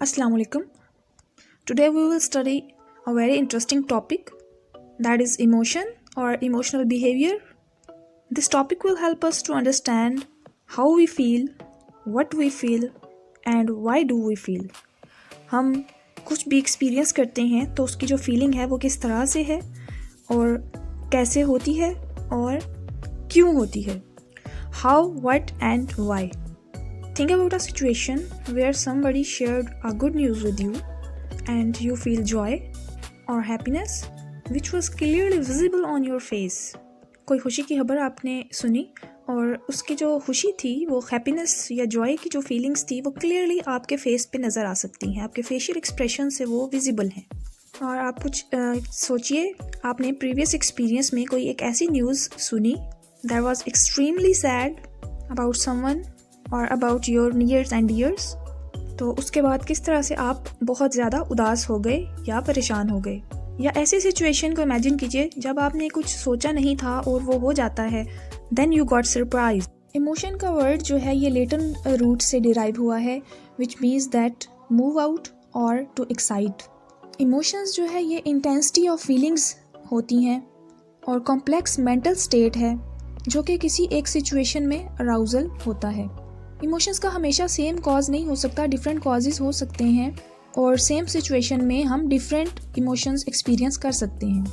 Assalamu alaikum. Today we will study a very interesting topic, that is emotion or emotional behavior. This topic will help us to understand how we feel, what we feel and why do we feel. हम कुछ भी experience करते हैं तो उसकी जो feeling है वो किस तरह से है और कैसे होती है और क्यों होती है. How, what and why. Think about a situation where somebody shared a good news with you and you feel joy or happiness which was clearly visible on your face. कोई खुशी की खबर आपने सुनी और उसकी जो खुशी थी वो हैप्पीनेस या जॉय की जो फीलिंग्स थी वो क्लियरली आपके फेस पे नज़र आ सकती हैं, आपके फेशियल एक्सप्रेशन से वो विजिबल हैं. और आप कुछ सोचिए, आपने प्रीवियस एक्सपीरियंस में कोई एक ऐसी न्यूज़ सुनी that was extremely sad about someone और about your nears and dears. तो उसके बाद किस तरह से आप बहुत ज़्यादा उदास हो गए या परेशान हो गए. या ऐसी सिचुएशन को इमेजिन कीजिए जब आपने कुछ सोचा नहीं था और वो हो जाता है. Then you got surprise. Emotion का वर्ड जो है ये लेटिन रूट से डिराइव हुआ है which means that move out और टू एक्साइट. इमोशंस जो है ये इंटेंसिटी ऑफ फीलिंग्स होती हैं और कॉम्प्लेक्स मेंटल स्टेट है जो कि किसी एक सिचुएशन में अराउजल होता है. इमोशंस का हमेशा सेम कॉज नहीं हो सकता, डिफरेंट कॉजेज़ हो सकते हैं और सेम सिचुएशन में हम डिफरेंट इमोशंस एक्सपीरियंस कर सकते हैं.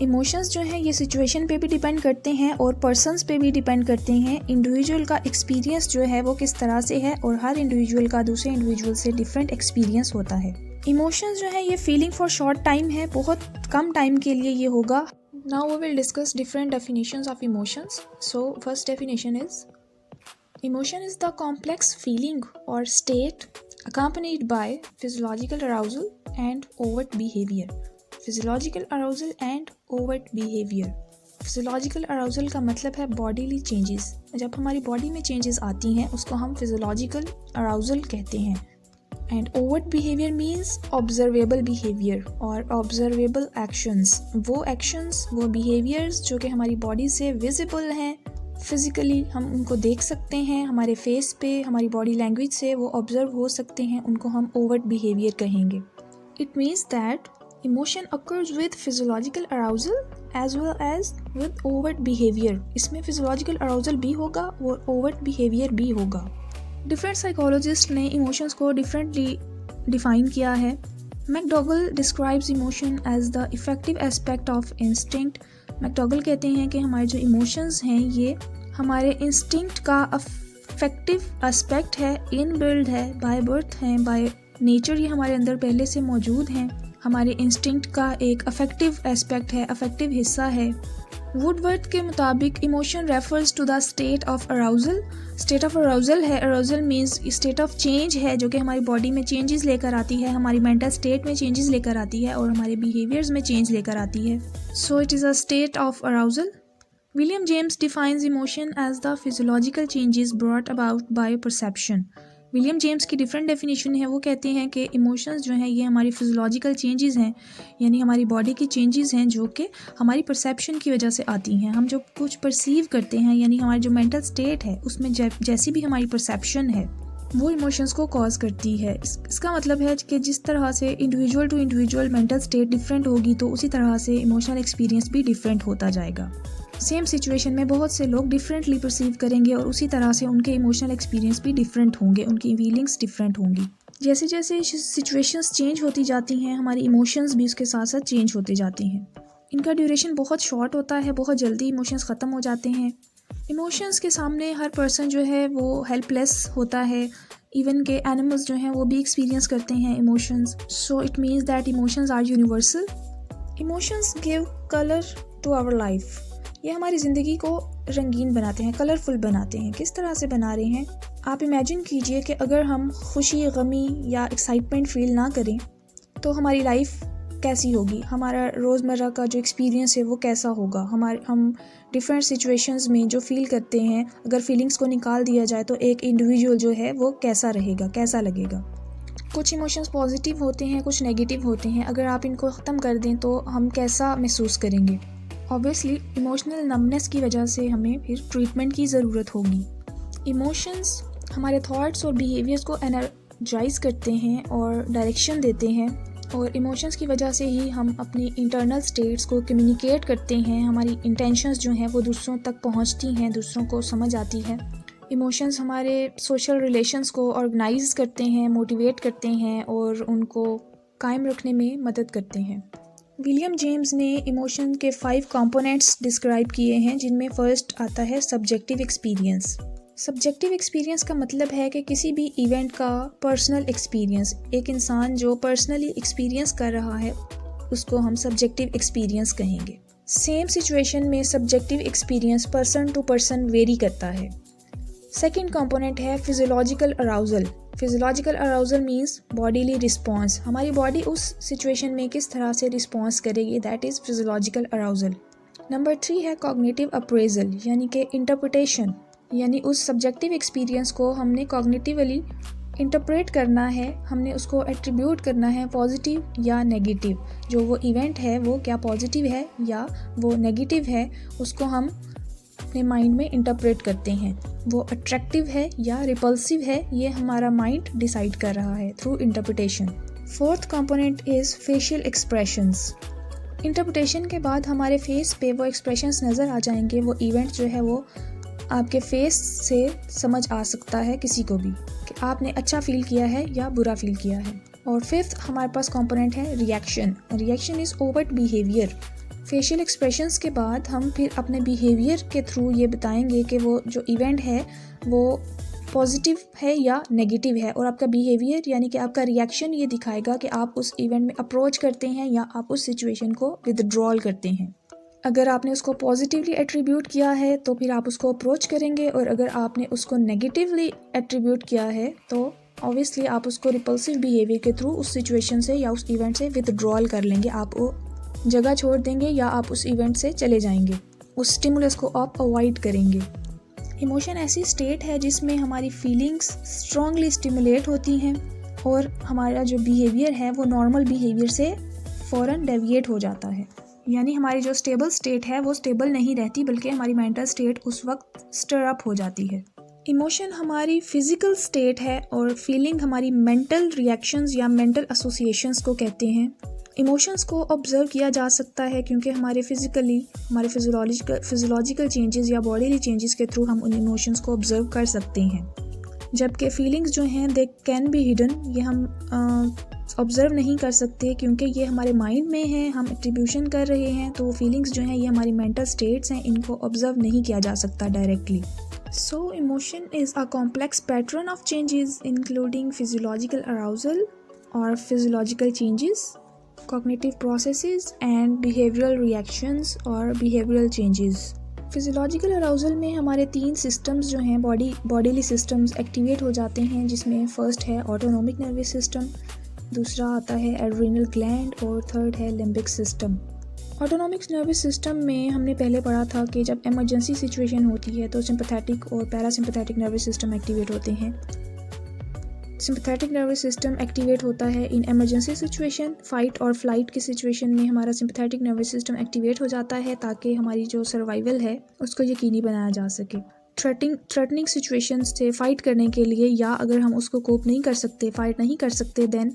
इमोशंस जो हैं ये सिचुएशन पे भी डिपेंड करते हैं और पर्सन्स पे भी डिपेंड करते हैं. इंडिविजुअल का एक्सपीरियंस जो है वो किस तरह से है और हर इंडिविजुअल का दूसरे इंडिविजुअल से डिफरेंट एक्सपीरियंस होता है. इमोशंस जो है ये फीलिंग फॉर शॉर्ट टाइम है, बहुत कम टाइम के लिए ये होगा. Now we will discuss different definitions of emotions. So first definition is emotion is the complex feeling or state accompanied by physiological arousal and overt behavior. Physiological arousal and overt behavior. Physiological arousal का मतलब है bodily changes. जब हमारी body में changes आती हैं उसको हम physiological arousal कहते हैं. And overt behavior means observable behavior और observable actions. वो actions, वो behaviors जो कि हमारी बॉडी से visible हैं, फिज़िकली हम उनको देख सकते हैं, हमारे फेस पे, हमारी बॉडी लैंग्वेज से वो ऑब्जर्व हो सकते हैं, उनको हम ओवर्ट बिहेवियर कहेंगे. It means that emotion occurs with physiological arousal as well as with overt behaviour. इसमें फिजियोलॉजिकल अराउजल भी होगा और ओवर्ट बिहेवियर भी होगा. डिफरेंट साइकोलॉजिस्ट ने इमोशंस को डिफरेंटली डिफाइन किया है. McDougall describes emotion as the effective aspect of instinct. McDougall कहते हैं कि हमारे जो इमोशंस हैं ये हमारे इंस्टिंक्ट का अफेक्टिव एस्पेक्ट है, इनबिल्ड है, बाय बर्थ है, बाय नेचर ये हमारे अंदर पहले से मौजूद हैं. हमारे इंस्टिंक्ट का एक अफेक्टिव एस्पेक्ट है, अफेक्टिव हिस्सा है. वुडवर्थ के मुताबिक emotion refers to the state of arousal. State of arousal है, arousal means state of change है जो कि हमारी बॉडी में चेंजेस लेकर आती है, हमारी मेंटल स्टेट में चेंजेस लेकर आती है और हमारे बिहेवियर्स में चेंज लेकर आती है. So it is a state of arousal. William James defines emotion as the physiological changes brought about by perception. William James की डिफरेंट डेफिनेशन है. वो कहते हैं कि इमोशंस जो हैं ये हमारी फिजियोलॉजिकल चेंजेस हैं, यानी हमारी बॉडी की चेंजेस हैं जो कि हमारी परसेप्शन की वजह से आती हैं. हम जो कुछ परसीव करते हैं यानी हमारी जो मेंटल स्टेट है उसमें जैसी भी हमारी परसेप्शन है वो इमोशंस को कॉज करती है. इसका मतलब है कि जिस तरह से individual to individual mental state different होगी तो उसी तरह से इमोशनल एक्सपीरियंस भी डिफरेंट होता जाएगा. सेम सिचुएशन में बहुत से लोग डिफरेंटली परसीव करेंगे और उसी तरह से उनके इमोशनल एक्सपीरियंस भी डिफरेंट होंगे, उनकी फीलिंग्स डिफरेंट होंगी. जैसे जैसे सिचुएशंस चेंज होती जाती हैं हमारी इमोशंस भी उसके साथ साथ चेंज होते जाते हैं. इनका ड्यूरेशन बहुत शॉर्ट होता है, बहुत जल्दी इमोशंस ख़त्म हो जाते हैं. इमोशंस के सामने हर पर्सन जो है वो हेल्पलेस होता है. इवन के एनिमल्स जो हैं वो भी एक्सपीरियंस करते हैं emotions. So it means that emotions are universal. Emotions give colour to our life. ये हमारी ज़िंदगी को रंगीन बनाते हैं, कलरफुल बनाते हैं. किस तरह से बना रहे हैं आप इमेजिन कीजिए कि अगर हम खुशी, गमी या एक्साइटमेंट फील ना करें तो हमारी लाइफ कैसी होगी, हमारा रोज़मर्रा का जो एक्सपीरियंस है वो कैसा होगा. हम डिफरेंट सिचुएशंस में जो फील करते हैं अगर फीलिंग्स को निकाल दिया जाए तो एक इंडिविजुअल जो है वो कैसा रहेगा, कैसा लगेगा. कुछ इमोशंस पॉजिटिव होते हैं, कुछ नेगेटिव होते हैं. अगर आप इनको ख़त्म कर दें तो हम कैसा महसूस करेंगे. ऑब्वियसली इमोशनल नमनेस की वजह से हमें फिर ट्रीटमेंट की ज़रूरत होगी. इमोशंस हमारे थॉट्स और बिहेवियर्स को एनर्जाइज करते हैं और डायरेक्शन देते हैं, और इमोशंस की वजह से ही हम अपनी इंटरनल स्टेट्स को कम्युनिकेट करते हैं। हमारी इंटेंशंस जो हैं वो दूसरों तक पहुंचती हैं, दूसरों को समझ आती है। इमोशंस हमारे सोशल रिलेशंस को ऑर्गेनाइज करते हैं, मोटिवेट करते हैं और उनको कायम रखने में मदद करते हैं। विलियम जेम्स ने इमोशन के 5 कंपोनेंट्स डिस्क्राइब किए हैं, जिनमें फर्स्ट आता है सब्जेक्टिव एक्सपीरियंस। सब्जेक्टिव एक्सपीरियंस का मतलब है कि किसी भी इवेंट का पर्सनल एक्सपीरियंस, एक इंसान जो पर्सनली एक्सपीरियंस कर रहा है उसको हम सब्जेक्टिव एक्सपीरियंस कहेंगे। सेम सिचुएशन में subjective experience person to person vary करता है। सेकेंड कंपोनेंट है physiological arousal. Physiological arousal means bodily response, हमारी बॉडी उस सिचुएशन में किस तरह से रिस्पॉन्स करेगी, that is physiological arousal. Number 3 है कॉग्निटिव अप्रेजल, यानी कि इंटरप्रिटेशन, यानी उस सब्जेक्टिव एक्सपीरियंस को हमने कॉग्निटिवली इंटरप्रेट करना है, हमने उसको एट्रीब्यूट करना है पॉजिटिव या नेगेटिव। जो वो इवेंट है वो क्या पॉजिटिव है या वो नेगेटिव है, उसको हम अपने माइंड में इंटरप्रेट करते हैं। वो अट्रैक्टिव है या रिपल्सिव है, ये हमारा माइंड डिसाइड कर रहा है through interpretation. Fourth component is facial expressions. Interpretation के बाद हमारे फेस पे वो एक्सप्रेशंस नज़र आ जाएंगे। वो इवेंट जो है वो आपके फेस से समझ आ सकता है किसी को भी कि आपने अच्छा फील किया है या बुरा फील किया है। और फिफ्थ हमारे पास कंपोनेंट है reaction. Reaction is overt behaviour. Facial expressions के बाद हम फिर अपने बिहेवियर के थ्रू ये बताएंगे कि वो जो इवेंट है वो पॉजिटिव है या नेगेटिव है, और आपका बिहेवियर यानी कि आपका रिएक्शन ये दिखाएगा कि आप उस इवेंट में अप्रोच करते हैं या आप उस सिचुएशन को विदड्रॉल करते हैं। अगर आपने उसको पॉजिटिवली एट्रीब्यूट किया है तो फिर आप उसको अप्रोच करेंगे, और अगर आपने उसको नेगेटिवली एट्रीब्यूट किया है तो ऑब्वियसली आप उसको रिपल्सिव बिहेवियर के थ्रू उस सिचुएशन से या उस इवेंट से विदड्रॉल कर लेंगे, आप वो जगह छोड़ देंगे या आप उस इवेंट से चले जाएंगे, उस स्टिमुलस को आप अवॉइड करेंगे। इमोशन ऐसी स्टेट है जिसमें हमारी फीलिंग्स स्ट्रांगली स्टिमुलेट होती हैं और हमारा जो बिहेवियर है वो नॉर्मल बिहेवियर से फ़ौरन डेविएट हो जाता है। यानी हमारी जो स्टेबल स्टेट है वो स्टेबल नहीं रहती, बल्कि हमारी मेंटल स्टेट उस वक्त स्टर अप हो जाती है। इमोशन हमारी फिजिकल स्टेट है और फीलिंग हमारी मेंटल रिएक्शंस या मेंटल एसोसिएशंस को कहते हैं। इमोशंस को ऑब्जर्व किया जा सकता है क्योंकि हमारे फिजियोलॉजिकल चेंजेस या बॉडीली चेंजेस के थ्रू हम उन इमोशंस को ऑब्जर्व कर सकते हैं। जबकि फीलिंग्स जो हैं दे कैन बी हिडन, ये हम ऑब्जर्व नहीं कर सकते क्योंकि ये हमारे माइंड में है, हम एट्रीब्यूशन कर रहे हैं, तो फीलिंग्स जो हैं ये हमारी मेंटल स्टेट्स हैं, इनको ऑब्जर्व नहीं किया जा सकता directly. So emotion is a complex pattern of changes including physiological arousal और physiological changes, cognitive processes and behavioral reactions और behavioral changes। फिजियोलॉजिकल अराउजल में हमारे 3 सिस्टम्स जो हैं बॉडीली सिस्टम्स एक्टिवेट हो जाते हैं, जिसमें फर्स्ट है ऑटोनोमिक नर्वस सिस्टम, दूसरा आता है एड्रिनल ग्लैंड और थर्ड है limbic system. Autonomic nervous system में हमने पहले पढ़ा था कि जब इमरजेंसी सिचुएशन होती है तो सिंपैथेटिक और पैरासिम्पैथेटिक नर्वस सिस्टम एक्टिवेट होते हैं। सिंपैथेटिक नर्वस सिस्टम एक्टिवेट होता है इन इमरजेंसी सिचुएशन, फाइट और फ्लाइट की सिचुएशन में हमारा सिंपैथेटिक नर्वस सिस्टम एक्टिवेट हो जाता है ताकि हमारी जो सर्वाइवल है उसको यकीनी बनाया जा सके। थ्रेटनिंग सिचुएशन से फाइट करने के लिए या अगर हम उसको कोप नहीं कर सकते, फाइट नहीं कर सकते, देन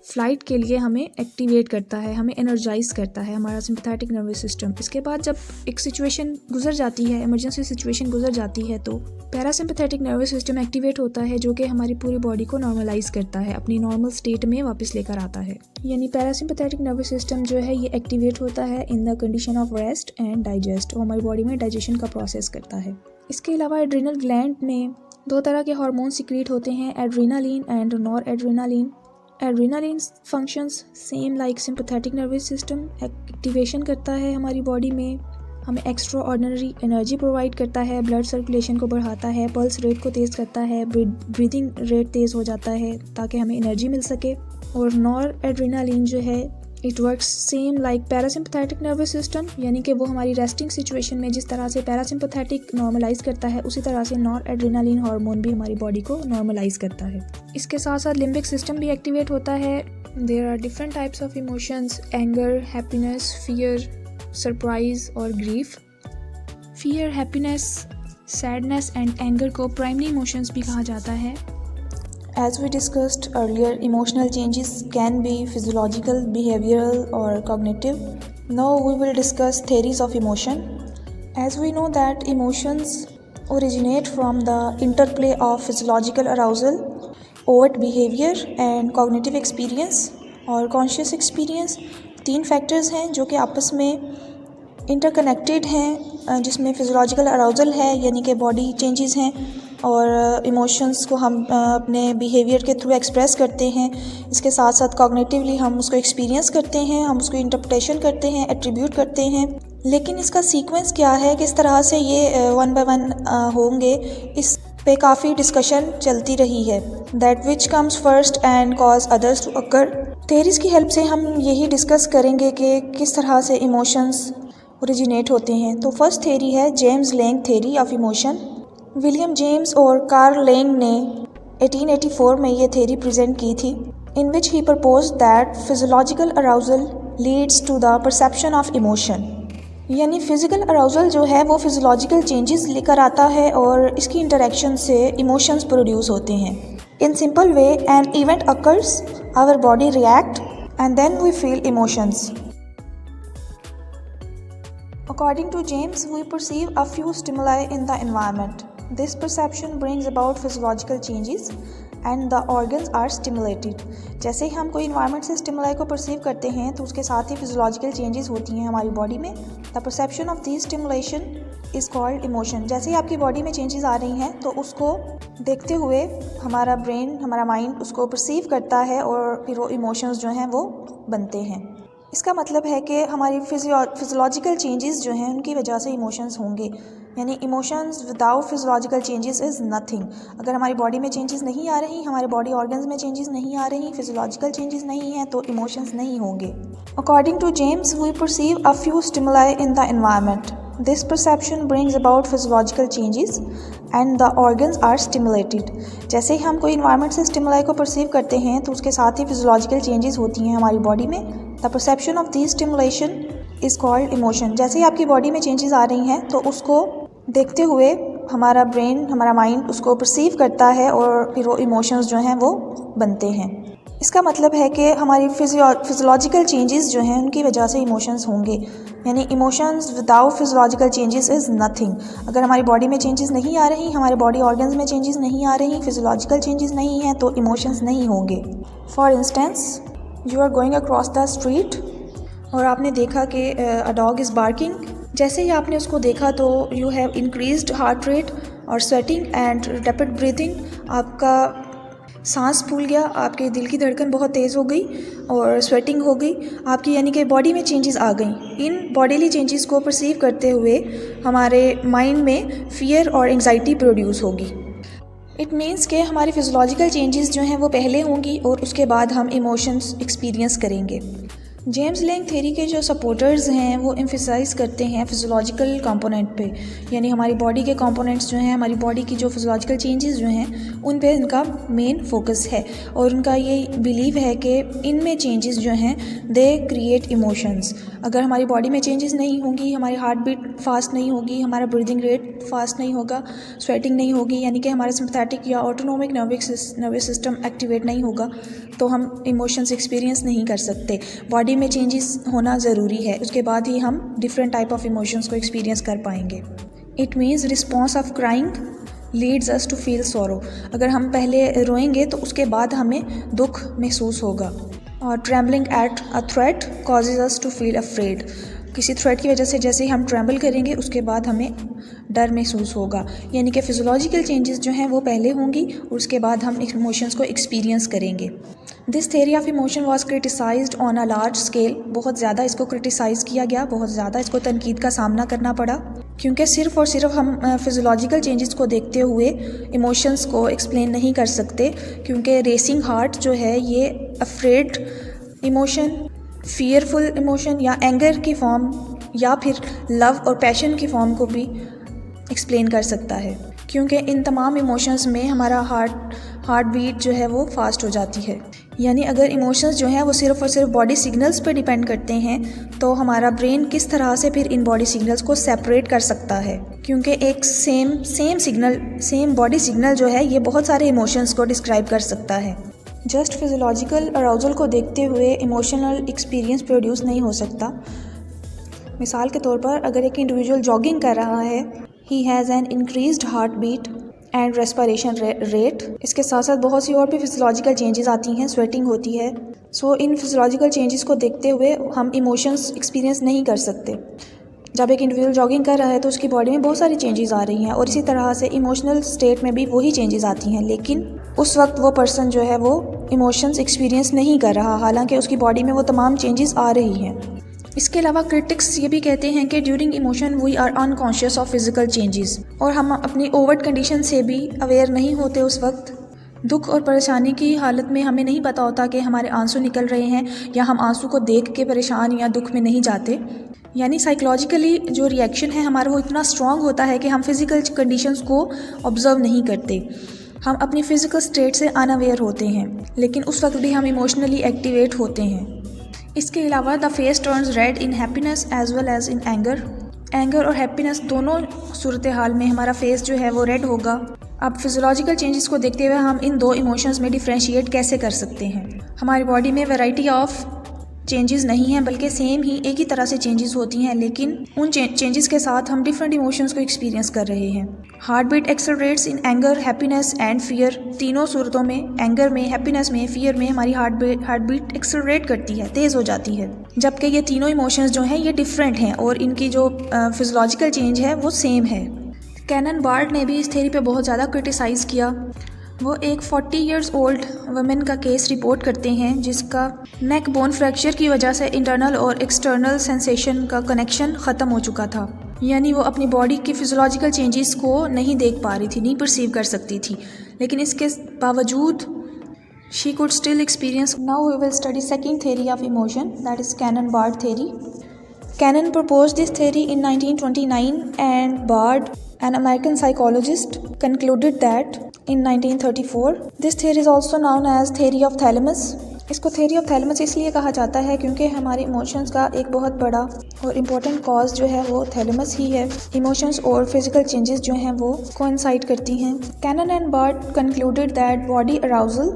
फ्लाइट के लिए हमें एक्टिवेट करता है, हमें एनर्जाइज करता है हमारा सिंपैथेटिक नर्वस सिस्टम। इसके बाद जब एक सिचुएशन गुजर जाती है, इमरजेंसी सिचुएशन गुजर जाती है, तो पैरासिम्पैथेटिक नर्वस सिस्टम एक्टिवेट होता है जो कि हमारी पूरी बॉडी को नॉर्मलाइज करता है, अपनी नॉर्मल स्टेट में वापस लेकर आता है। यानी पैरासिम्पैथेटिक नर्वस सिस्टम जो है ये एक्टिवेट होता है in the condition of rest and digest, और हमारी बॉडी में डाइजेशन का प्रोसेस करता है। इसके अलावा एड्रिनल ग्लैंड में 2 तरह के हार्मोन सिक्रीट होते हैं, adrenaline and nor adrenaline. Adrenaline functions same like sympathetic nervous system, activation करता है हमारी बॉडी में, हमें एक्स्ट्रा ऑर्डिनरी एनर्जी प्रोवाइड करता है, ब्लड सर्कुलेशन को बढ़ाता है, पल्स रेट को तेज़ करता है, ब्रीदिंग रेट तेज़ हो जाता है ताकि हमें एनर्जी मिल सके। और नॉर एड्रेनालिन जो है it works same like parasympathetic nervous system, यानी कि वो हमारी रेस्टिंग सिचुएशन में जिस तरह से पैरासिम्पैथेटिक नॉर्मलाइज करता है उसी तरह से नॉर एड्रेनालिन हार्मोन भी हमारी बॉडी को नॉर्मलाइज करता है। इसके साथ साथ लिम्बिक सिस्टम भी एक्टिवेट होता है। There are different types of emotions, anger, happiness, fear, surprise और grief. Fear, happiness, sadness and anger को प्राइमरी इमोशंस भी कहा जाता है। As we discussed earlier, emotional changes can be physiological, behavioral, or cognitive. Now we will discuss theories of emotion. As we know that emotions originate from the interplay of physiological arousal, overt behavior and cognitive experience और conscious experience. 3 factors हैं जो कि आपस में interconnected हैं, जिसमें फिज़ियोलॉजिकल arousal है यानी कि बॉडी चेंजेस हैं, और इमोशंस को हम अपने बिहेवियर के थ्रू एक्सप्रेस करते हैं. इसके साथ साथ कॉग्निटिवली हम उसको एक्सपीरियंस करते हैं, हम उसको इंटरप्रिटेशन करते हैं, एट्रीब्यूट करते हैं. लेकिन इसका सीक्वेंस क्या है, किस तरह से ये वन बाय वन होंगे, इस पे काफ़ी डिस्कशन चलती रही है. That which comes first and cause others to occur. Theories की हेल्प से हम यही डिस्कस करेंगे कि किस तरह से इमोशंस ओरिजिनेट होते हैं. तो फर्स्ट थेरी है James Lange theory of emotion. William James और कार्ल लैंग ने 1884 में ये थेरी प्रेजेंट की थी, in which he propose that physiological arousal leads to the perception of emotion. यानी फिजिकल अराउजल जो है वो फिजियोलॉजिकल चेंजेस लेकर आता है और इसकी इंटरेक्शन से इमोशंस प्रोड्यूस होते हैं. In simple way an event occurs, our body react and then we feel emotions. According to James, we perceive a few stimuli in the environment. This perception brings about physiological changes and the organs are stimulated. जैसे ही हम कोई environment से stimuli को perceive करते हैं तो उसके साथ ही physiological changes होती हैं हमारी body में. The perception of these stimulation is called emotion. जैसे ही आपकी body में changes आ रही हैं तो उसको देखते हुए हमारा brain, हमारा mind उसको perceive करता है और फिर वो emotions जो हैं वो बनते हैं. इसका मतलब है कि हमारी फिजियोलॉजिकल चेंजेस जो हैं उनकी वजह से इमोशंस होंगे. यानी emotions without physiological changes is nothing. अगर हमारी बॉडी में चेंजेस नहीं आ रही, हमारे बॉडी ऑर्गन्स में चेंजेस नहीं आ रही, फिजियोलॉजिकल चेंजेस नहीं हैं, तो इमोशंस नहीं होंगे. According to James, we perceive a few stimuli in the environment. This perception brings about physiological changes and the organs are stimulated. जैसे ही हम कोई इन्वायरमेंट से स्टिमुलाई को परसीव करते हैं तो उसके साथ ही फिजियोलॉजिकल चेंजेस होती हैं हमारी बॉडी में. The perception of this stimulation is called emotion. जैसे ही आपकी बॉडी में चेंजेस आ रही हैं तो उसको देखते हुए हमारा ब्रेन, हमारा माइंड उसको परसीव करता है और फिर वो इमोशंस जो हैं वो बनते हैं. इसका मतलब है कि हमारी फिजियोलॉजिकल चेंजेस जो हैं उनकी वजह से इमोशंस होंगे. यानी emotions without physiological changes is nothing. अगर हमारी बॉडी में चेंजेस नहीं आ रही, हमारे बॉडी ऑर्गन्स में चेंजेस नहीं आ रही, फिजियोलॉजिकल चेंजेस नहीं हैं, तो इमोशंस नहीं होंगे. For instance, you are going across the street और आपने देखा कि अ डॉग इज़ बार्किंग. जैसे ही आपने उसको देखा तो you have increased heart rate और स्वेटिंग एंड रैपिड ब्रीथिंग. आपका सांस फूल गया, आपके दिल की धड़कन बहुत तेज़ हो गई और स्वेटिंग हो गई आपकी, यानी कि बॉडी में चेंजेस आ गई. इन बॉडीली चेंजेस को परसीव करते हुए हमारे माइंड में फियर और एंग्जाइटी प्रोड्यूस होगी. इट मीन्स कि हमारी फिजियोलॉजिकल चेंजेस जो हैं वो पहले होंगी और उसके बाद हम इमोशंस एक्सपीरियंस करेंगे. जेम्स लैंग थ्योरी के जो सपोर्टर्स हैं वो एम्फसाइज करते हैं फिजियोलॉजिकल कंपोनेंट पे. यानी हमारी बॉडी के कंपोनेंट्स जो हैं, हमारी बॉडी की जो फिजियोलॉजिकल चेंजेस जो हैं उन पे इनका मेन फोकस है और उनका ये बिलीव है कि इनमें चेंजेस जो हैं दे क्रिएट इमोशंस. अगर हमारी बॉडी में चेंजेस नहीं होंगी, हमारी हार्ट बीट फास्ट नहीं होगी, हमारा ब्रीदिंग रेट फास्ट नहीं होगा, स्वेटिंग नहीं होगी, यानी कि हमारा सिंपैथेटिक या ऑटोनोमिक नर्वस सिस्टम एक्टिवेट नहीं होगा, तो हम इमोशंस एक्सपीरियंस नहीं कर सकते. बॉडी में चेंजेस होना ज़रूरी है, उसके बाद ही हम डिफरेंट टाइप ऑफ इमोशंस को एक्सपीरियंस कर पाएंगे. It means response of crying leads us to feel sorrow. अगर हम पहले रोएंगे तो उसके बाद हमें दुख महसूस होगा. और trembling at a threat causes us to feel afraid. किसी थ्रेट की वजह से जैसे ही हम ट्रैम्बल करेंगे उसके बाद हमें डर महसूस होगा. यानी कि फिजियोलॉजिकल चेंजेस जो हैं वो पहले होंगी और उसके बाद हम इमोशंस को एक्सपीरियंस करेंगे. This theory of emotion was criticised on a large scale. बहुत ज़्यादा इसको क्रिटिसाइज़ किया गया, बहुत ज़्यादा इसको तनकीद का सामना करना पड़ा, क्योंकि सिर्फ़ और सिर्फ हम फिजियोलॉजिकल चेंजेस को देखते हुए इमोशंस को एक्सप्लेन नहीं कर सकते. क्योंकि रेसिंग हार्ट जो है ये अफ्रेड इमोशन, फियरफुल इमोशन या एंगर की फॉर्म या फिर लव और पैशन की फॉर्म को भी एक्सप्लेन कर सकता है. क्योंकि इन तमाम इमोशंस में हमारा हार्ट बीट जो है वो फास्ट हो जाती है। यानी अगर इमोशंस जो हैं वो सिर्फ़ और सिर्फ बॉडी सिग्नल्स पर डिपेंड करते हैं तो हमारा ब्रेन किस तरह से फिर इन बॉडी सिग्नल्स को सेपरेट कर सकता है, क्योंकि एक सेम बॉडी सिग्नल जो है ये बहुत सारे इमोशंस को डिस्क्राइब कर सकता है। जस्ट फिजियोलॉजिकल अराउजल को देखते हुए इमोशनल एक्सपीरियंस प्रोड्यूस नहीं हो सकता। मिसाल के तौर पर अगर एक इंडिविजुअल जॉगिंग कर रहा है, he has an increased heart beat and respiration rate. इसके साथ साथ बहुत सी और भी फिजियोलॉजिकल चेंजेस आती हैं, स्वेटिंग होती है। सो इन फिजियोलॉजिकल चेंजेस को देखते हुए हम इमोशंस एक्सपीरियंस नहीं कर सकते। जब एक इंडिविजुअल जॉगिंग कर रहा है तो उसकी बॉडी में बहुत सारी चेंजेस आ रही हैं और इसी तरह से इमोशनल स्टेट में भी वही चेंजेस आती हैं, लेकिन उस वक्त वो पर्सन जो है वो इमोशंस एक्सपीरियंस नहीं कर रहा, हालांकि उसकी बॉडी में वो तमाम चेंजेस आ रही हैं। इसके अलावा क्रिटिक्स ये भी कहते हैं कि during emotion we are unconscious of physical changes, और हम अपनी ओवर्ट कंडीशन से भी अवेयर नहीं होते। उस वक्त दुख और परेशानी की हालत में हमें नहीं पता होता कि हमारे आंसू निकल रहे हैं या हम आंसू को देख के परेशान या दुख में नहीं जाते। यानी साइकोलॉजिकली जो रिएक्शन है हमारा वो इतना स्ट्रॉन्ग होता है कि हम फिज़िकल कंडीशंस को ऑब्जर्व नहीं करते, हम अपनी फ़िज़िकल स्टेट से अनअवेयर होते हैं, लेकिन उस वक्त भी हम इमोशनली एक्टिवेट होते हैं। इसके अलावा the face turns red in happiness as well as in anger और हैप्पीनेस दोनों सूरत हाल में हमारा फेस जो है वो रेड होगा। अब फिजियोलॉजिकल चेंजेस को देखते हुए हम इन दो इमोशंस में डिफ्रेंशिएट कैसे कर सकते हैं। हमारी बॉडी में वैरायटी ऑफ चेंजेस नहीं हैं, बल्कि सेम ही एक ही तरह से चेंजेस होती हैं, लेकिन उन चेंजेस के साथ हम डिफरेंट इमोशंस को एक्सपीरियंस कर रहे हैं। Heart beat accelerates in anger, happiness and fear. तीनों सूरतों में, एंगर में, हैप्पीनेस में, फियर में हमारी हार्ट बीट एक्सेलरेट करती है, तेज़ हो जाती है, जबकि ये तीनों इमोशंस जो हैं ये डिफरेंट हैं और इनकी जो फिजियोलॉजिकल चेंज है वो सेम है। कैनन बार्ड ने भी इस थ्योरी पे बहुत ज़्यादा क्रिटिसाइज़ किया। वो एक 40 इयर्स ओल्ड वुमेन का केस रिपोर्ट करते हैं जिसका नेक बोन फ्रैक्चर की वजह से इंटरनल और एक्सटर्नल सेंसेशन का कनेक्शन ख़त्म हो चुका था। यानी वो अपनी बॉडी की फिजियोलॉजिकल चेंजेस को नहीं देख पा रही थी, नहीं परसीव कर सकती थी, लेकिन इसके बावजूद she could still experience. Now we will study second theory of emotion, that is Cannon Bard theory. Cannon proposed this theory in 1929 and Bard, an American psychologist, concluded that in 1934. This theory is also known as theory of thalamus. इसको theory of thalamus इसलिए कहा जाता है क्योंकि हमारे emotions का एक बहुत बड़ा और इम्पोर्टेंट कॉज जो है वो थैलेमस ही है। इमोशंस और फिजिकल चेंजेस जो हैं वो कोइंसाइड करती हैं। Cannon and Bard concluded that body arousal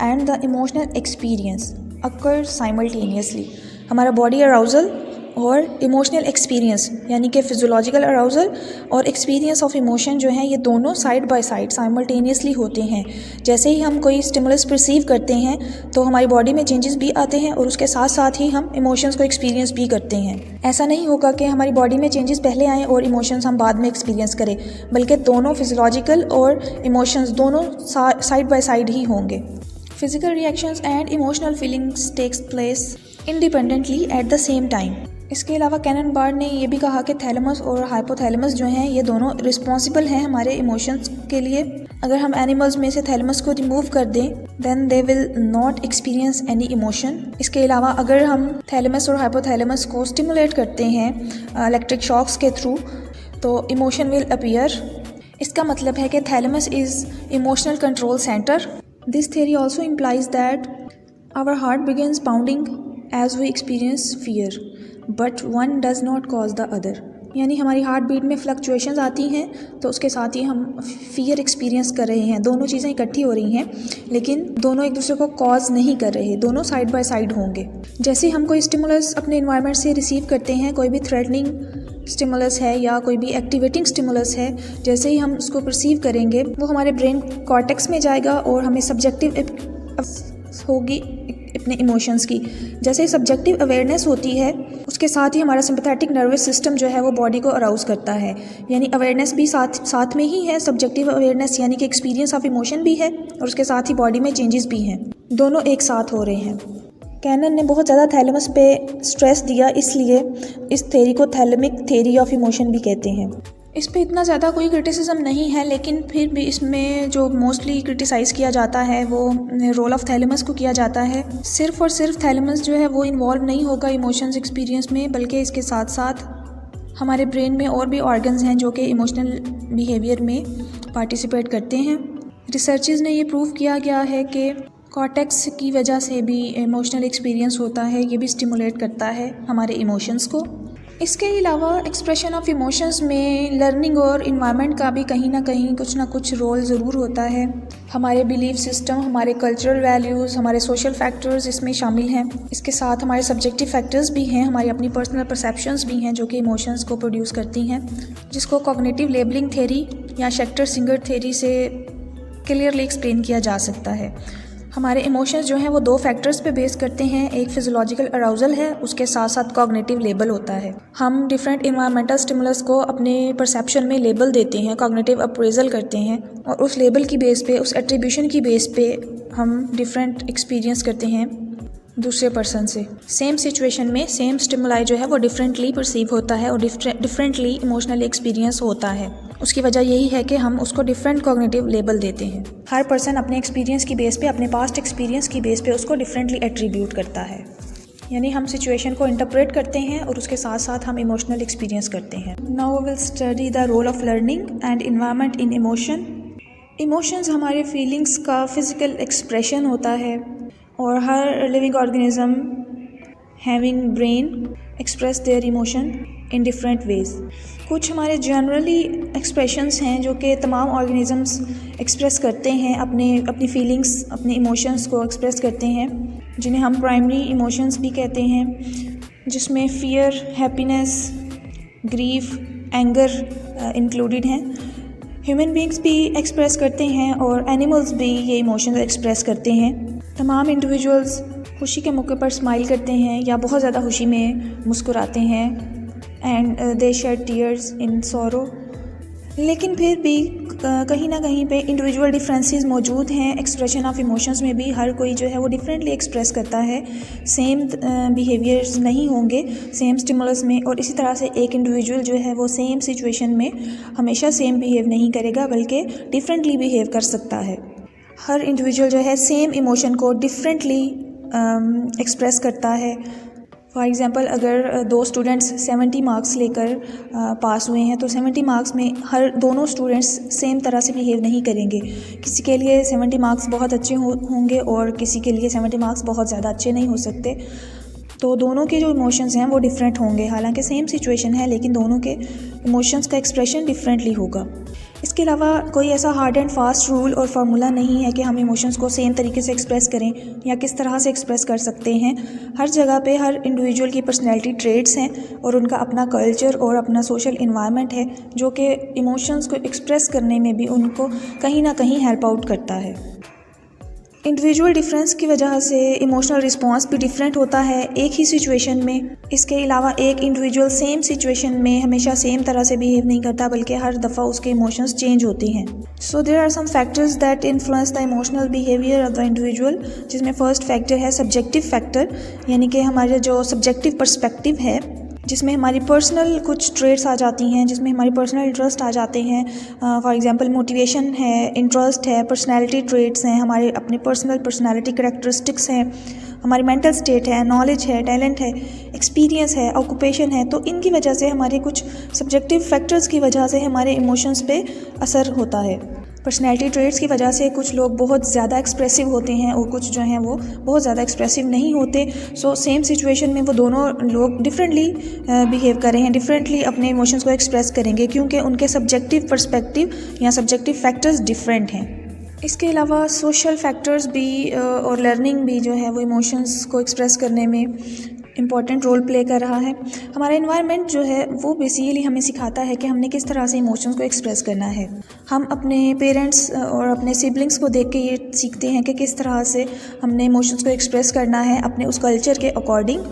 and the emotional experience occur simultaneously. हमारा बॉडी अराउजल और इमोशनल एक्सपीरियंस यानी कि फिजियोलॉजिकल अराउजल और एक्सपीरियंस ऑफ इमोशन जो है ये दोनों साइड बाय साइड साइमल्टेनियसली होते हैं। जैसे ही हम कोई स्टिमुलस परसीव करते हैं तो हमारी बॉडी में चेंजेस भी आते हैं और उसके साथ साथ ही हम इमोशंस को एक्सपीरियंस भी करते हैं। ऐसा नहीं होगा कि हमारी बॉडी में चेंजेस पहले आएँ और इमोशंस हम बाद में एक्सपीरियंस करें, बल्कि दोनों फिजियोलॉजिकल और इमोशंस दोनों साइड बाय साइड ही होंगे। Physical reactions and emotional feelings takes place independently at the same time. इसके अलावा कैनन बार्ड ने ये भी कहा कि थैलेमस और हाइपोथैलेमस जो हैं ये दोनों रिस्पॉन्सिबल हैं हमारे इमोशंस के लिए। अगर हम एनिमल्स में से थैलेमस को रिमूव कर दें then they will not experience any emotion. इसके अलावा अगर हम थैलेमस और हाइपोथैलेमस को स्टिमुलेट करते हैं इलेक्ट्रिक शॉक्स के थ्रू तो इमोशन विल अपीयर। इसका मतलब है कि thalamus is emotional control centre. This theory also implies that our heart begins pounding as we experience fear but one does not cause the other. यानी हमारी heart beat में fluctuations आती हैं तो उसके साथ ही हम फियर एक्सपीरियंस कर रहे हैं। दोनों चीज़ें इकट्ठी हो रही हैं लेकिन दोनों एक दूसरे को कॉज नहीं कर रहे, दोनों साइड बाय साइड होंगे। जैसे हम कोई स्टिमुलस अपने इन्वायरमेंट से रिसीव करते हैं, कोई भी थ्रेटनिंग स्टिमुलस है या कोई भी एक्टिवेटिंग स्टिमुलस है, जैसे ही हम उसको परसीव करेंगे वो हमारे ब्रेन कॉर्टेक्स में जाएगा और हमें सब्जेक्टिव होगी अपने इमोशंस की। जैसे ही सब्जेक्टिव अवेयरनेस होती है उसके साथ ही हमारा सिंपैथेटिक नर्वस सिस्टम जो है वो बॉडी को अराउज करता है। यानी अवेयरनेस भी साथ में ही है, सब्जेक्टिव अवेयरनेस यानी कि एक्सपीरियंस ऑफ इमोशन भी है और उसके साथ ही बॉडी में चेंजेस भी हैं, दोनों एक साथ हो रहे हैं। कैनन ने बहुत ज़्यादा थैलेमस पे स्ट्रेस दिया, इसलिए इस थ्योरी को थैलेमिक थ्योरी ऑफ इमोशन भी कहते हैं। इस पे इतना ज़्यादा कोई क्रिटिसिज्म नहीं है, लेकिन फिर भी इसमें जो मोस्टली क्रिटिसाइज़ किया जाता है वो रोल ऑफ थैलेमस को किया जाता है। सिर्फ़ और सिर्फ थैलेमस जो है वो इन्वॉल्व नहीं होगा इमोशंस एक्सपीरियंस में, बल्कि इसके साथ साथ हमारे ब्रेन में और भी ऑर्गन्स हैं जो कि इमोशनल बिहेवियर में पार्टिसिपेट करते हैं। रिसर्चेस ने ये प्रूव किया गया है कि कॉर्टेक्स की वजह से भी इमोशनल एक्सपीरियंस होता है, ये भी स्टिमुलेट करता है हमारे इमोशंस को। इसके अलावा एक्सप्रेशन ऑफ इमोशंस में लर्निंग और इन्वायरमेंट का भी कहीं ना कहीं कुछ ना कुछ रोल ज़रूर होता है। हमारे बिलीफ सिस्टम, हमारे कल्चरल वैल्यूज़, हमारे सोशल फैक्टर्स इसमें शामिल हैं। इसके साथ हमारे सब्जेक्टिव फैक्टर्स भी हैं, हमारी अपनी पर्सनल परसेप्शंस भी हैं जो कि इमोशंस को प्रोड्यूस करती हैं, जिसको कॉग्निटिव लेबलिंग थ्योरी या शेक्टर सिंगर थ्योरी से क्लियरली एक्सप्लेन किया जा सकता है। हमारे इमोशंस जो हैं वो दो फैक्टर्स पे बेस करते हैं। एक फिजियोलॉजिकल अराउजल है, उसके साथ साथ कॉग्निटिव लेबल होता है। हम डिफरेंट इन्वायरमेंटल स्टिमुलस को अपने परसेप्शन में लेबल देते हैं, कॉग्निटिव अप्रेजल करते हैं, और उस लेबल की बेस पे, उस एट्रीब्यूशन की बेस पे हम डिफरेंट एक्सपीरियंस करते हैं दूसरे पर्सन से। सेम सिचुएशन में सेम स्टिमुलाई जो है वो डिफरेंटली परसीव होता है और डिफरेंटली इमोशनली एक्सपीरियंस होता है। उसकी वजह यही है कि हम उसको डिफरेंट कॉग्निटिव लेबल देते हैं। हर पर्सन अपने एक्सपीरियंस की बेस पे, अपने पास्ट एक्सपीरियंस की बेस पे उसको डिफरेंटली एट्रीब्यूट करता है। यानी हम सिचुएशन को इंटरप्रेट करते हैं और उसके साथ साथ हम इमोशनल एक्सपीरियंस करते हैं। Now we will study the role of learning and environment in emotion. Emotions हमारे फीलिंग्स का फिजिकल एक्सप्रेशन होता है और हर living organism having brain express their emotion in different ways. कुछ हमारे जनरली एक्सप्रेशंस हैं जो कि तमाम ऑर्गेनिजम्स एक्सप्रेस करते हैं, अपनी फीलिंग्स, अपने इमोशंस को एक्सप्रेस करते हैं, जिन्हें हम प्राइमरी इमोशंस भी कहते हैं, जिसमें fear, happiness, grief, anger included हैं। ह्यूमन बींग्स भी एक्सप्रेस करते हैं और एनिमल्स भी ये इमोशंस एक्सप्रेस करते हैं। तमाम इंडिविजुअल्स खुशी के मौके पर स्माइल करते हैं या बहुत ज़्यादा खुशी में मुस्कुराते हैं, and they shed tears in sorrow. लेकिन फिर भी कहीं ना कहीं पे इंडिविजुअल डिफरेंसेस मौजूद हैं। एक्सप्रेशन ऑफ इमोशंस में भी हर कोई जो है वो डिफरेंटली एक्सप्रेस करता है। सेम बिहेवियर्स नहीं होंगे सेम स्टिमुलस में, और इसी तरह से एक इंडिविजुअल जो है वो सेम सिचुएशन में हमेशा सेम बिहेव नहीं करेगा, बल्कि डिफरेंटली बिहेव कर सकता है। हर इंडिविजुअल जो है सेम इमोशन को डिफरेंटली एक्सप्रेस करता है। फॉर एग्ज़ाम्पल, अगर दो स्टूडेंट्स 70 मार्क्स लेकर पास हुए हैं तो 70 मार्क्स में हर दोनों स्टूडेंट्स सेम तरह से बिहेव नहीं करेंगे। किसी के लिए 70 मार्क्स बहुत अच्छे होंगे और किसी के लिए 70 मार्क्स बहुत ज़्यादा अच्छे नहीं हो सकते। तो दोनों के जो इमोशंस हैं वो डिफरेंट होंगे। हालांकि सेम सिचुएशन है लेकिन दोनों के इमोशंस का एक्सप्रेशन डिफरेंटली होगा। इसके अलावा कोई ऐसा हार्ड एंड फास्ट रूल और फार्मूला नहीं है कि हम इमोशंस को सेम तरीके से एक्सप्रेस करें या किस तरह से एक्सप्रेस कर सकते हैं। हर जगह पे हर इंडिविजुअल की पर्सनैलिटी ट्रेट्स हैं और उनका अपना कल्चर और अपना सोशल इन्वायरमेंट है जो कि इमोशंस को एक्सप्रेस करने में भी उनको कहीं ना कहीं हेल्प आउट करता है। इंडिविजुअल डिफरेंस की वजह से इमोशनल रिस्पॉन्स भी डिफरेंट होता है एक ही सिचुएशन में। इसके अलावा एक इंडिविजुअल सेम सिचुएशन में हमेशा सेम तरह से बिहेव नहीं करता, बल्कि हर दफ़ा उसके इमोशंस चेंज होते हैं। So there are some factors that influence the emotional behaviour of the individual, जिसमें फर्स्ट फैक्टर है सब्जेक्टिव फैक्टर, यानी कि हमारे जो सब्जेक्टिव पर्सपेक्टिव है, जिसमें हमारी पर्सनल कुछ ट्रेट्स आ जाती हैं, जिसमें हमारी पर्सनल इंटरेस्ट आ जाते हैं। फॉर एग्जांपल मोटिवेशन है, इंटरेस्ट है, पर्सनैलिटी ट्रेट्स हैं, हमारे अपने पर्सनल पर्सनैलिटी करैक्टरिस्टिक्स हैं, हमारी मेंटल स्टेट है, नॉलेज है, टैलेंट है, एक्सपीरियंस है, ऑक्यूपेशन है। तो इनकी वजह से हमारे कुछ सब्जेक्टिव फैक्टर्स की वजह से हमारे इमोशंस पे असर होता है। पर्सनैलिटी ट्रेट्स की वजह से कुछ लोग बहुत ज़्यादा एक्सप्रेसिव होते हैं और कुछ जो हैं वो बहुत ज़्यादा एक्सप्रेसिव नहीं होते। सो सेम सिचुएशन में वो दोनों लोग डिफरेंटली बिहेव कर रहे हैं, डिफरेंटली अपने इमोशंस को एक्सप्रेस करेंगे, क्योंकि उनके सब्जेक्टिव पर्सपेक्टिव या सब्जेक्टिव फैक्टर्स डिफरेंट हैं। इसके अलावा सोशल फैक्टर्स भी और लर्निंग भी जो है वो इमोशंस को एक्सप्रेस करने में इम्पॉर्टेंट रोल प्ले कर रहा है। हमारा एनवायरनमेंट जो है वो बेसिकली हमें सिखाता है कि हमने किस तरह से इमोशंस को एक्सप्रेस करना है। हम अपने पेरेंट्स और अपने सिबलिंग्स को देख के ये सीखते हैं कि किस तरह से हमने इमोशंस को एक्सप्रेस करना है अपने उस कल्चर के अकॉर्डिंग।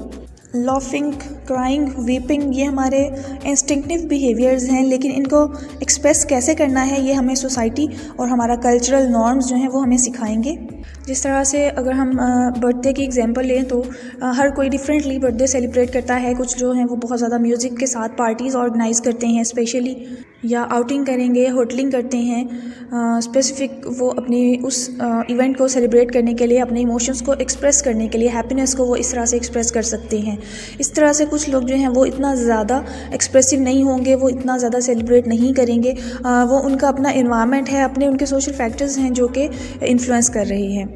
लाफिंग, क्राइंग, वीपिंग ये हमारे इंस्टिंक्टिव बिहेवियर्स हैं, लेकिन इनको एक्सप्रेस कैसे करना है ये हमें सोसाइटी और हमारा कल्चरल नॉर्म्स जो हैं वो हमें सिखाएंगे। जिस तरह से अगर हम बर्थडे की एग्जांपल लें तो हर कोई डिफरेंटली बर्थडे सेलिब्रेट करता है। कुछ जो हैं वो बहुत ज़्यादा म्यूज़िक के साथ पार्टीज़ ऑर्गेनाइज़ करते हैं स्पेशली, या आउटिंग करेंगे, होटलिंग करते हैं स्पेसिफिक, वो अपनी उस इवेंट को सेलिब्रेट करने के लिए, अपने इमोशंस को एक्सप्रेस करने के लिए, हैप्पीनेस को वो इस तरह से एक्सप्रेस कर सकते हैं। इस तरह से कुछ लोग जो हैं वो इतना ज़्यादा एक्सप्रेसिव नहीं होंगे, वो इतना ज़्यादा सेलिब्रेट नहीं करेंगे। वो उनका अपना इन्वायरमेंट है, अपने उनके सोशल फैक्टर्स हैं जो कि इन्फ्लुएंस कर रहे हैं।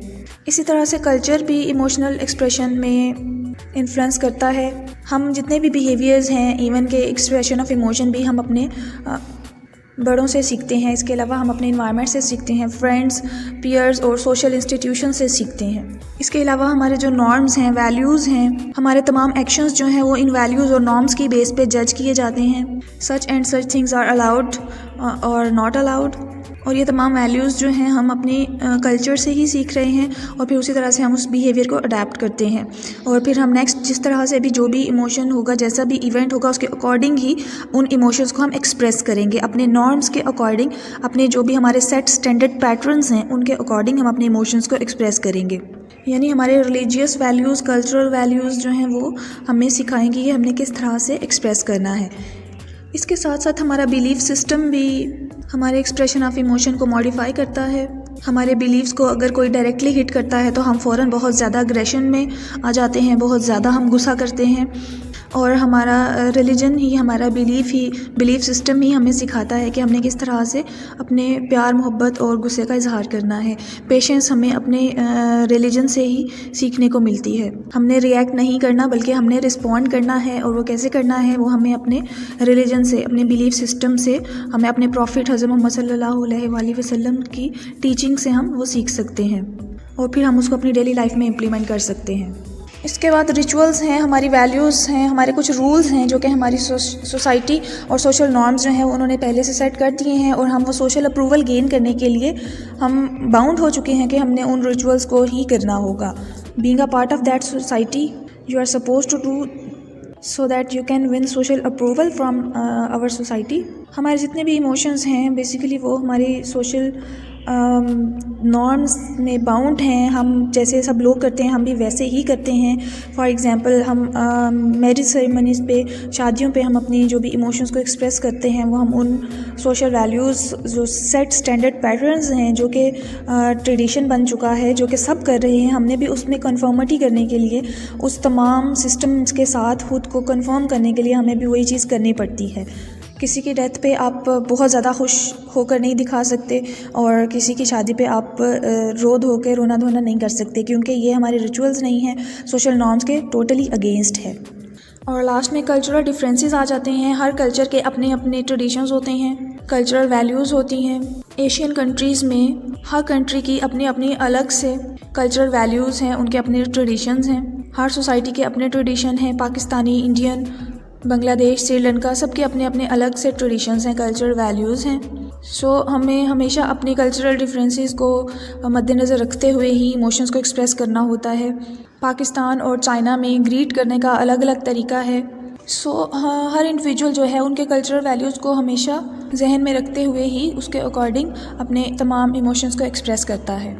इसी तरह से कल्चर भी इमोशनल एक्सप्रेशन में इन्फ्लुएंस करता है। हम जितने भी बिहेवियर्स हैं, इवन के एक्सप्रेशन ऑफ इमोशन भी हम अपने बड़ों से सीखते हैं। इसके अलावा हम अपने इन्वायरमेंट से सीखते हैं, फ्रेंड्स, पीयर्स और सोशल इंस्टीट्यूशन से सीखते हैं। इसके अलावा हमारे जो नॉर्म्स हैं, वैल्यूज़ हैं, हमारे तमाम एक्शंस जो हैं वो इन वैल्यूज़ और नॉर्म्स की बेस पे जज किए जाते हैं। Such and such things are allowed और नॉट अलाउड। और ये तमाम वैल्यूज़ जो हैं हम अपने कल्चर से ही सीख रहे हैं, और फिर उसी तरह से हम उस बिहेवियर को अडेप्ट करते हैं। और फिर हम नेक्स्ट जिस तरह से भी जो भी इमोशन होगा, जैसा भी इवेंट होगा, उसके अकॉर्डिंग ही उन इमोशंस को हम एक्सप्रेस करेंगे। अपने नॉर्म्स के अकॉर्डिंग, अपने जो भी हमारे सेट स्टैंडर्ड पैटर्न्स हैं उनके अकॉर्डिंग हम अपने इमोशंस को एक्सप्रेस करेंगे। यानी हमारे रिलीजियस वैल्यूज़, कल्चरल वैल्यूज़ जो हैं वो हमें सिखाएंगी कि हमने किस तरह से एक्सप्रेस करना है। इसके साथ साथ हमारा बिलीफ सिस्टम भी हमारे एक्सप्रेशन ऑफ इमोशन को मॉडिफाई करता है। हमारे बिलीव्स को अगर कोई डायरेक्टली हिट करता है तो हम फ़ौरन बहुत ज़्यादा अग्रेशन में आ जाते हैं, बहुत ज़्यादा हम गुस्सा करते हैं। और हमारा रिलीजन ही, हमारा बिलीफ सिस्टम ही हमें सिखाता है कि हमने किस तरह से अपने प्यार, मोहब्बत और गुस्से का इजहार करना है। पेशेंस हमें अपने रिलीजन से ही सीखने को मिलती है। हमने रिएक्ट नहीं करना बल्कि हमने रिस्पॉन्ड करना है, और वो कैसे करना है वो हमें अपने रिलीजन से, अपने बिलीफ सिस्टम से, हमें अपने प्रॉफिट हज़रत मोहम्मद सल्लल्लाहु अलैहि वसल्लम की टीचिंग से हम वो सीख सकते हैं, और फिर हम उसको अपनी डेली लाइफ में इम्प्लीमेंट कर सकते हैं। इसके बाद रिचुअल्स हैं, हमारी वैल्यूज़ हैं, हमारे कुछ रूल्स हैं जो कि हमारी सोसाइटी और सोशल नॉर्म्स जो हैं उन्होंने पहले से सेट कर दिए हैं, और हम वो सोशल अप्रूवल गेन करने के लिए हम बाउंड हो चुके हैं कि हमने उन रिचुअल्स को ही करना होगा। Being a part of that society, you are suppose to do so that you can win social approval from our society. हमारे जितने भी इमोशंस हैं बेसिकली वो हमारी सोशल नॉर्म्स में बाउंड हैं। हम जैसे सब लोग करते हैं हम भी वैसे ही करते हैं। फॉर एग्ज़ाम्पल हम मैरिज सेरेमनीज़ पे, शादियों पे हम अपनी जो भी इमोशंस को एक्सप्रेस करते हैं वो हम उन सोशल वैल्यूज़, जो सेट स्टैंडर्ड पैटर्न्स हैं, जो कि ट्रेडिशन बन चुका है, जो कि सब कर रहे हैं, हमने भी उसमें कन्फर्मिटी करने के लिए, उस तमाम सिस्टम्स के साथ खुद को कन्फर्म करने के लिए हमें भी वही चीज़ करनी पड़ती है। किसी की डेथ पे आप बहुत ज़्यादा खुश होकर नहीं दिखा सकते, और किसी की शादी पे आप रो धो के रोना धोना नहीं कर सकते, क्योंकि ये हमारे रिचुअल्स नहीं हैं, सोशल नॉर्म्स के टोटली अगेंस्ट है। और लास्ट में कल्चरल डिफरेंसेस आ जाते हैं। हर कल्चर के अपने अपने ट्रेडिशंस होते हैं, कल्चरल वैल्यूज़ होती हैं। एशियन कंट्रीज़ में हर कंट्री की अपनी अपनी अलग से कल्चरल वैल्यूज़ हैं, उनके अपने ट्रेडिशंस हैं। हर सोसाइटी के अपने ट्रेडिशन हैं, पाकिस्तानी, इंडियन, बांग्लादेश, श्रीलंका, सबके अपने अपने अलग से ट्रेडिशंस हैं, कल्चरल वैल्यूज़ हैं। सो हमें हमेशा अपनी कल्चरल डिफरेंसेस को मद्देनज़र रखते हुए ही इमोशंस को एक्सप्रेस करना होता है। पाकिस्तान और चाइना में ग्रीट करने का अलग अलग तरीका है। सो हर इंडिविजुअल जो है उनके कल्चरल वैल्यूज़ को हमेशा जहन में रखते हुए ही उसके अकॉर्डिंग अपने तमाम इमोशंस को एक्सप्रेस करता है।